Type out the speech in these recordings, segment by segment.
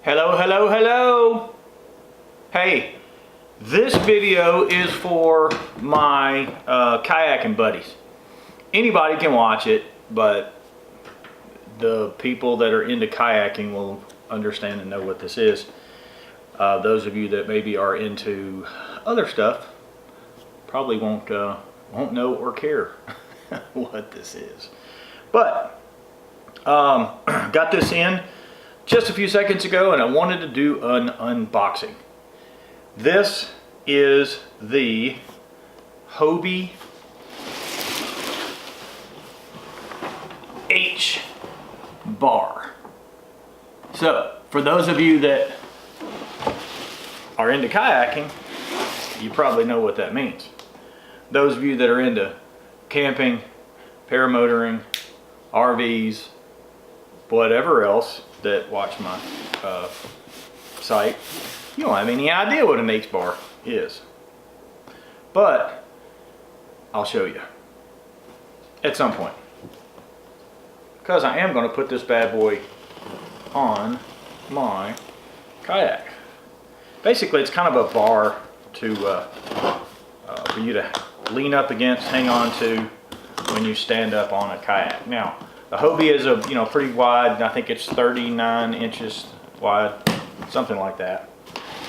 Hello, hello, hello. Hey, this video is for my kayaking buddies. Anybody can watch it, but the people that are into kayaking will understand and know what this is. Those of you that maybe are into other stuff probably won't know or care what this is. But got this in just a few seconds ago, and I wanted to do an unboxing. This is the Hobie H Bar. So, for those of you that are into kayaking, you probably know what that means. Those of you that are into camping, paramotoring, RVs, whatever else that watch my site, you don't have any idea what an H bar is. But I'll show you at some point, because I am going to put this bad boy on my kayak. Basically, it's kind of a bar to for you to lean up against, hang on to when you stand up on a kayak. Now, the Hobie is a pretty wide. I think it's 39 inches wide, something like that.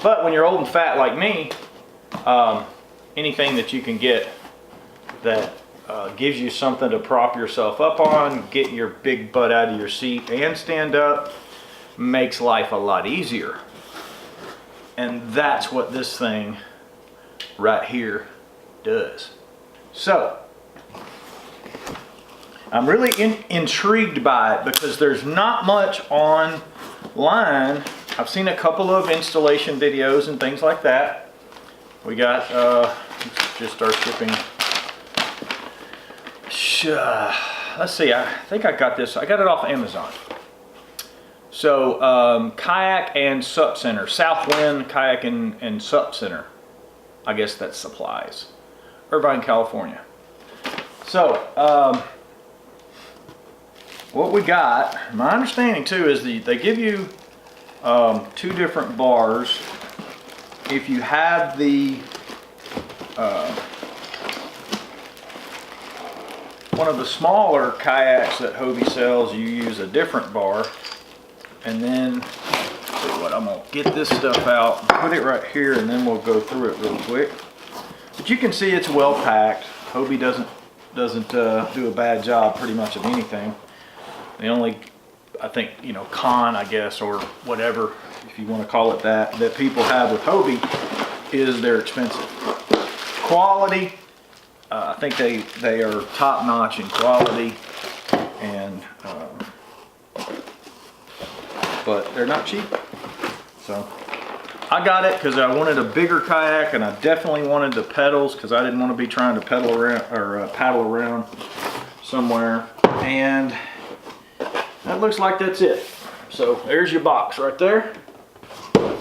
But when you're old and fat like me, anything that you can get that gives you something to prop yourself up on, get your big butt out of your seat and stand up, makes life a lot easier. And that's what this thing right here does. So I'm really intrigued by it because there's not much online. I've seen a couple of installation videos and things like that. We got just our shipping. Let's see, I think I got this. I got it off Amazon. So Kayak and Sup Center, Southwind Kayak and Sup Center. I guess that's supplies. Irvine, California. So what we got, my understanding too, is they give you two different bars. If you have the one of the smaller kayaks that Hobie sells, you use a different bar. And then, let's see what, I'm gonna get this stuff out, put it right here, and then we'll go through it real quick. But you can see it's well packed. Hobie doesn't do a bad job pretty much of anything. The only, I think, con, I guess, or whatever, if you want to call it that people have with Hobie is they're expensive. Quality, I think they are top notch in quality, and but they're not cheap. So I got it because I wanted a bigger kayak, and I definitely wanted the pedals because I didn't want to be trying to pedal around or paddle around somewhere. And that looks like that's it. So there's your box right there. All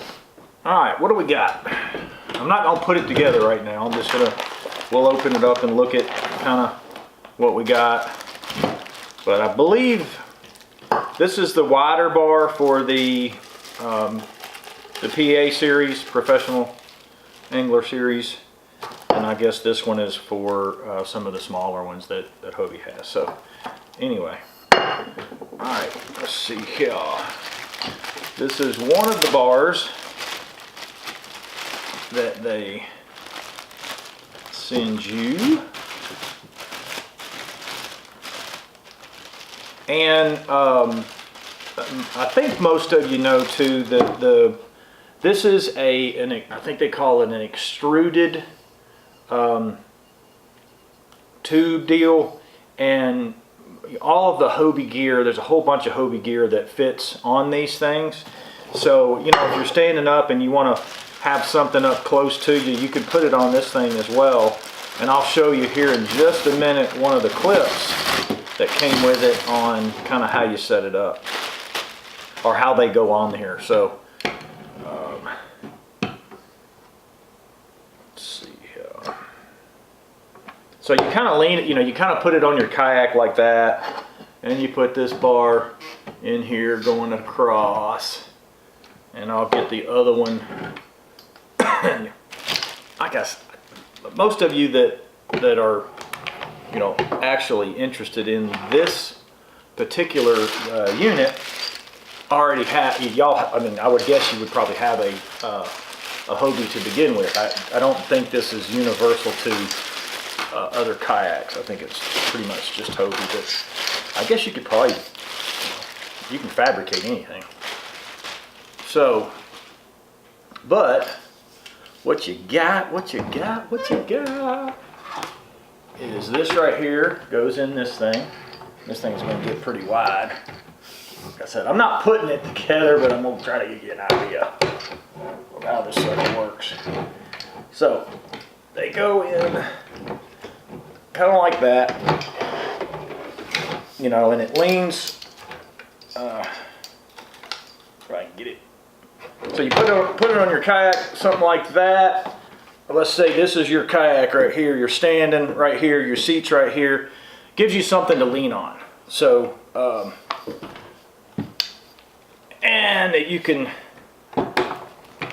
right, what do we got? I'm not gonna put it together right now. I'm just we'll open it up and look at kind of what we got. But I believe this is the wider bar for the PA series, Professional Angler series. And I guess this one is for some of the smaller ones that Hobie has. So anyway. Alright, let's see here. This is one of the bars that they send you. And I think most of you know too that this is I think they call it an extruded tube deal, and all of the Hobie gear, there's a whole bunch of Hobie gear that fits on these things. So, if you're standing up and you want to have something up close to you, you can put it on this thing as well. And I'll show you here in just a minute one of the clips that came with it on kind of how you set it up, or how they go on here. So, let's see here. So you kind of lean it, you kind of put it on your kayak like that, and you put this bar in here going across. and I'll get the other one. I guess most of you that are, you know, actually interested in this particular unit already have, y'all, I mean, I would guess you would probably have a Hobie to begin with. I don't think this is universal to other kayaks. I think it's pretty much just Hobie, but I guess you could probably, you can fabricate anything. So, but what you got is this right here, goes in this thing. This thing's gonna get pretty wide. Like I said, I'm not putting it together, but I'm gonna try to give you an idea of how this sucker works. So, they go in kind of like that, you know, and it leans, try and get it. So you put it on your kayak, something like that. Let's say this is your kayak right here. You're standing right here. Your seat's right here. Gives you something to lean on. So, and you can,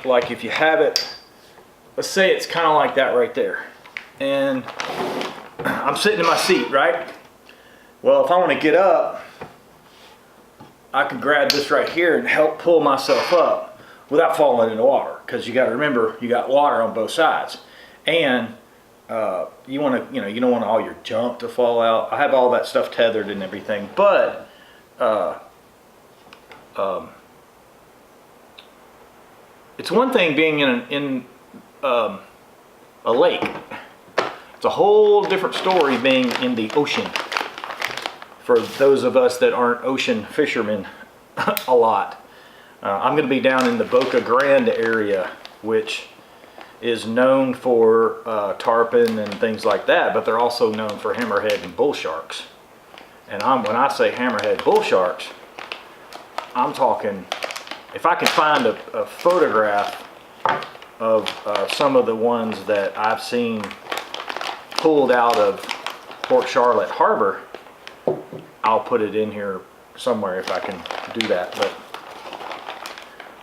like if you have it, let's say it's kind of like that right there. And I'm sitting in my seat, right? Well, if I want to get up, I can grab this right here and help pull myself up without falling in the water, because you got to remember you got water on both sides, and you want to, you don't want all your junk to fall out. I have all that stuff tethered and everything, but it's one thing being in a lake. It's a whole different story being in the ocean. For those of us that aren't ocean fishermen a lot. I'm going to be down in the Boca Grande area, which is known for tarpon and things like that, but they're also known for hammerhead and bull sharks. And when I say hammerhead bull sharks, I'm talking, if I can find a photograph of some of the ones that I've seen pulled out of Port Charlotte Harbor, I'll put it in here somewhere if I can do that.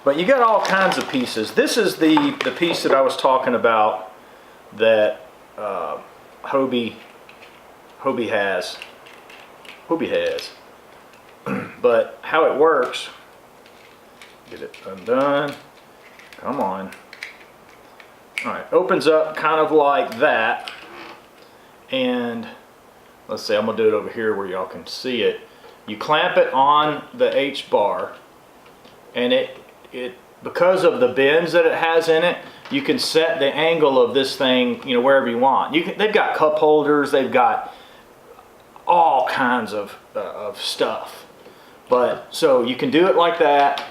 But you got all kinds of pieces. This is the piece that I was talking about that Hobie has. But how it works, get it undone. Come on. All right, opens up kind of like that. And let's see, I'm gonna do it over here where y'all can see it. You clamp it on the H bar, and it because of the bends that it has in it, you can set the angle of this thing, wherever you want. They've got cup holders, they've got all kinds of stuff. But so you can do it like that.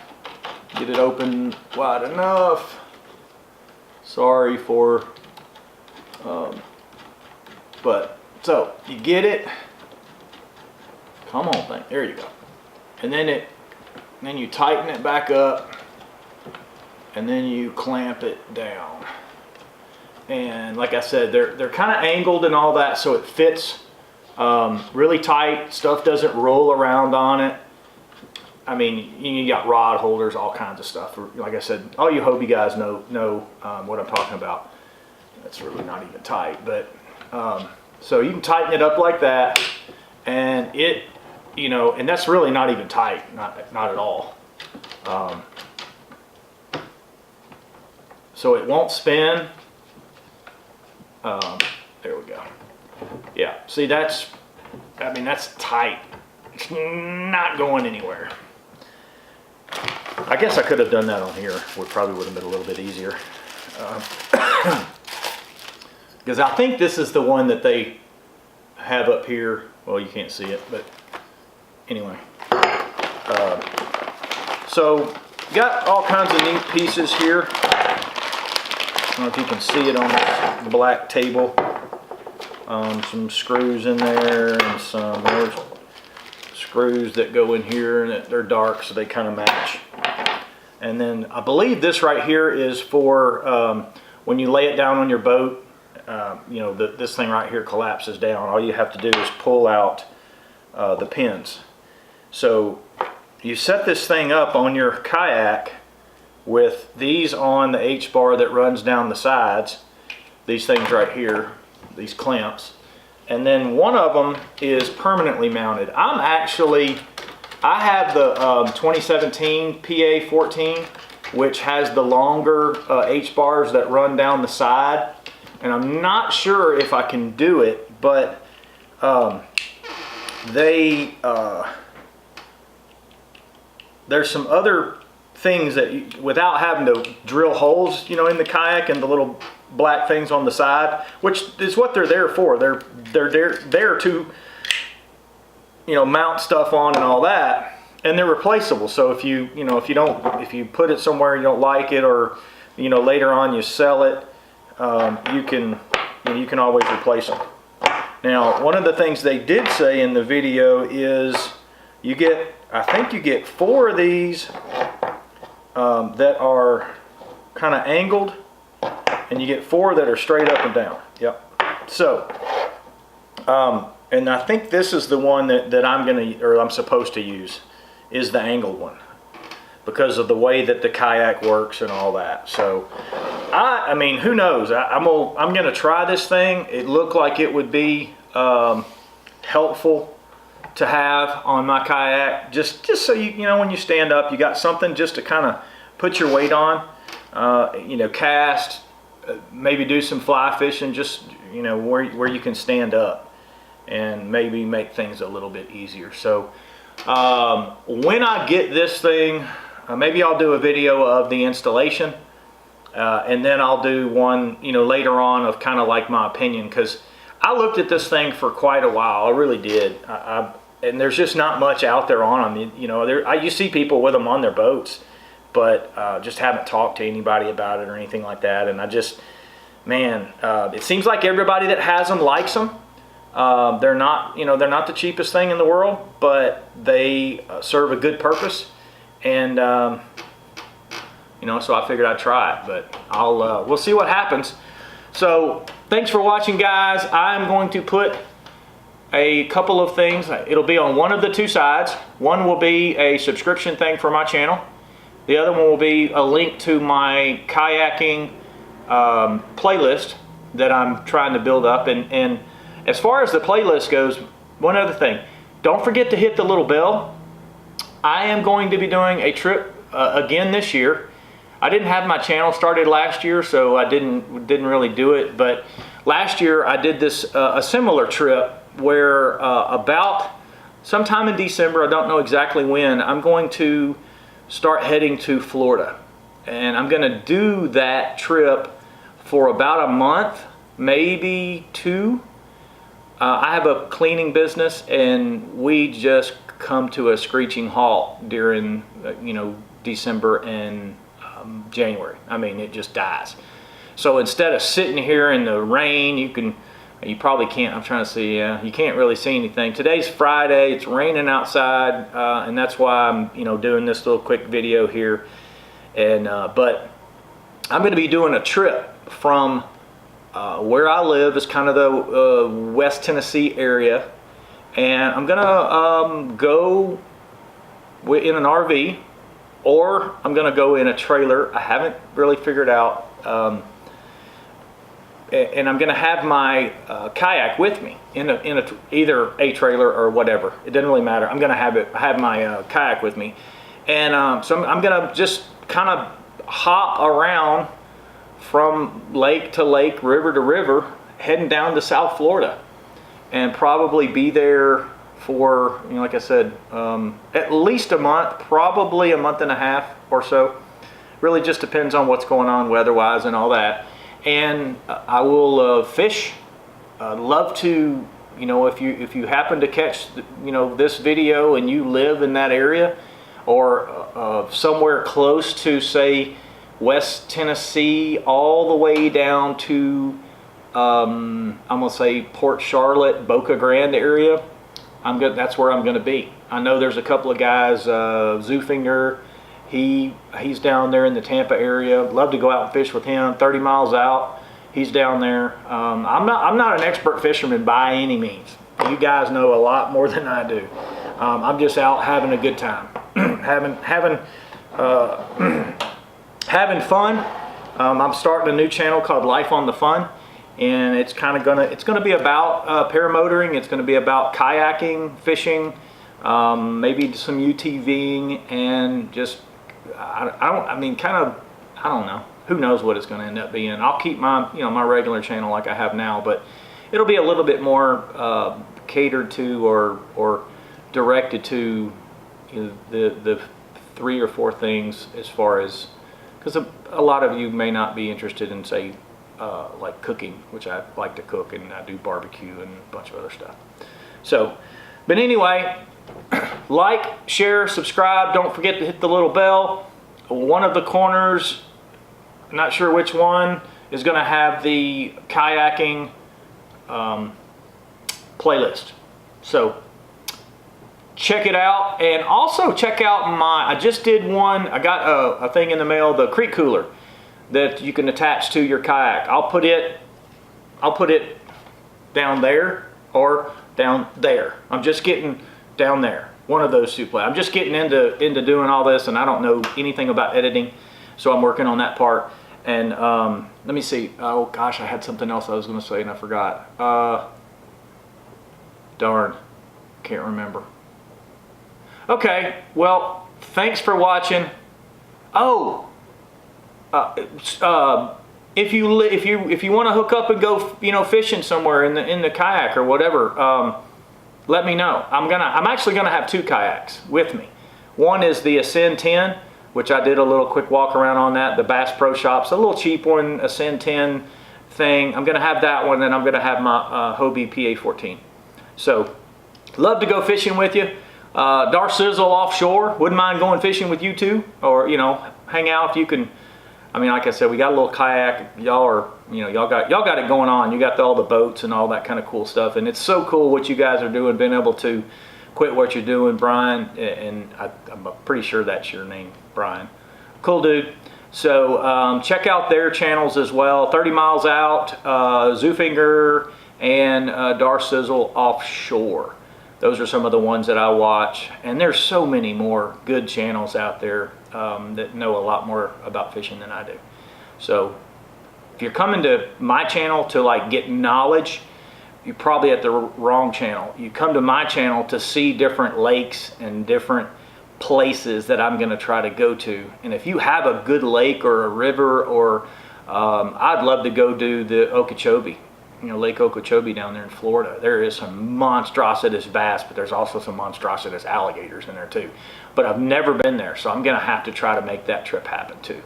Get it open wide enough. Sorry for, but so you get it. Come on, thing. There you go. And then you tighten it back up, and then you clamp it down. And like I said, they're kind of angled and all that, so it fits really tight. Stuff doesn't roll around on it. I mean, you got rod holders, all kinds of stuff. Like I said, all you Hobie guys know what I'm talking about. That's really not even tight, but so you can tighten it up like that, and and that's really not even tight, not at all. So it won't spin. There we go. Yeah, see, that's tight. It's not going anywhere. I guess I could have done that on here. Probably would have been a little bit easier. Because I think this is the one that they have up here. Well, you can't see it, but anyway. So got all kinds of neat pieces here. I don't know if you can see it on this black table. Some screws in there and some more screws that go in here, and they're dark, so they kind of match. And then I believe this right here is for when you lay it down on your boat. This thing right here collapses down. All you have to do is pull out the pins. So you set this thing up on your kayak with these on the H bar that runs down the sides, these things right here, these clamps, and then one of them is permanently mounted. I have the 2017 PA14, which has the longer H bars that run down the side, and I'm not sure if I can do it, but there's some other things that without having to drill holes, you know, in the kayak and the little black things on the side, which is what they're there for. They're there to, you know, mount stuff on and all that, and they're replaceable. So if you put it somewhere you don't like it, or you know later on you sell it, you can always replace them. Now, one of the things they did say in the video is I think you get 4 of these that are kind of angled, and you get 4 that are straight up and down. Yep. So, and I think this is the one that I'm supposed to use, is the angled one, because of the way that the kayak works and all that. So, I mean, who knows? I'm gonna try this thing. It looked like it would be helpful to have on my kayak, just so you know when you stand up, you got something just to kind of put your weight on. You know, cast, maybe do some fly fishing, just you know where you can stand up, and maybe make things a little bit easier. So when I get this thing, maybe I'll do a video of the installation, and then I'll do one, you know, later on of kind of like my opinion, because I looked at this thing for quite a while. I really did. And there's just not much out there on them. You know, you see people with them on their boats, but just haven't talked to anybody about it or anything like that. And I just, man, it seems like everybody that has them likes them. They're not, you know, they're not the cheapest thing in the world, but they serve a good purpose. And you know, so I figured I'd try it, but we'll see what happens. So thanks for watching, guys. I'm going to put a couple of things. It'll be on one of the 2 sides. One will be a subscription thing for my channel. The other one will be a link to my kayaking playlist that I'm trying to build up. And as far as the playlist goes, one other thing, don't forget to hit the little bell. I am going to be doing a trip again this year. I didn't have my channel started last year, so I didn't really do it. But last year I did this a similar trip where about sometime in December, I don't know exactly when, I'm going to start heading to Florida, and I'm going to do that trip for about a month, maybe 2. I have a cleaning business, and we just come to a screeching halt during you know, December and January. I mean, it just dies. So instead of sitting here in the rain, you probably can't, I'm trying to see, you can't really see anything. Today's Friday, it's raining outside, and that's why I'm, you know, doing this little quick video here. And but I'm going to be doing a trip from where I live, is kind of the West Tennessee area, and I'm going to go in an RV, or I'm going to go in a trailer. I haven't really figured out. And I'm going to have my kayak with me in either a trailer or whatever. It doesn't really matter. I'm going to have my kayak with me, and so I'm going to just kind of hop around from lake to lake, river to river, heading down to South Florida, and probably be there for, you know, like I said, at least a month, probably a month and a half or so. Really just depends on what's going on weather-wise and all that. And I will fish. Love to, you know, if you happen to catch, you know, this video and you live in that area, or somewhere close to, say, West Tennessee, all the way down to I'm gonna say Port Charlotte, Boca Grande area. That's where I'm gonna be. I know there's a couple of guys, Zoofinger. He's down there in the Tampa area. Love to go out and fish with him. 30 miles out, he's down there. I'm not an expert fisherman by any means. You guys know a lot more than I do. I'm just out having a good time, having having fun. I'm starting a new channel called Life on the Fun, and it's gonna be about paramotoring. It's gonna be about kayaking, fishing, maybe some UTVing, and just I don't know. Who knows what it's going to end up being? I'll keep my my regular channel like I have now, but it'll be a little bit more catered to or directed to the 3 or 4 things, as far as, because a lot of you may not be interested in, say, like cooking, which I like to cook, and I do barbecue and a bunch of other stuff. So, but anyway, like, share, subscribe. Don't forget to hit the little bell. One of the corners, not sure which one, is going to have the kayaking playlist. So check it out, and also check out I just did one. I got a thing in the mail, the creek cooler that you can attach to your kayak. I'll put it down there or down there. I'm just getting down there. One of those two play. I'm just getting into doing all this, and I don't know anything about editing, so I'm working on that part. And let me see. Oh gosh, I had something else I was going to say and I forgot. Darn, can't remember. Okay, well, thanks for watching. Oh, if you want to hook up and go fishing somewhere in the kayak or whatever, let me know. I'm actually gonna have 2 kayaks with me. One is the Ascend 10, which I did a little quick walk around on that. The Bass Pro Shops, a little cheap one, Ascend 10 thing. I'm gonna have that one, and I'm gonna have my Hobie PA14. So, love to go fishing with you. Dar Sizzle offshore. Wouldn't mind going fishing with you too, or hang out if you can. I mean, like I said, we got a little kayak. Y'all got it going on. You got all the boats and all that kind of cool stuff, and it's so cool what you guys are doing. Being able to quit what you're doing, Brian, and I'm pretty sure that's your name, Brian. Cool dude. So check out their channels as well. 30 Miles Out, Zoofinger, and Dar Sizzle Offshore. Those are some of the ones that I watch, and there's so many more good channels out there that know a lot more about fishing than I do. So if you're coming to my channel to like get knowledge, you're probably at the wrong channel. You come to my channel to see different lakes and different places that I'm going to try to go to. And if you have a good lake or a river, or I'd love to go do the Okeechobee. Lake Okeechobee down there in Florida. There is some monstrositous bass, but there's also some monstrositous alligators in there too. But I've never been there, so I'm gonna have to try to make that trip happen too.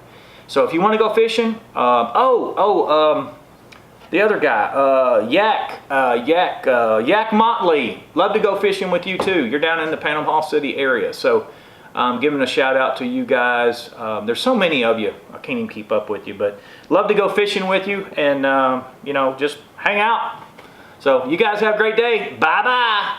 So if you want to go fishing, the other guy, Yak Motley, love to go fishing with you too. You're down in the Panama City area, so giving a shout out to you guys. There's so many of you, I can't even keep up with you, but love to go fishing with you, and just hang out. So you guys have a great day. Bye bye.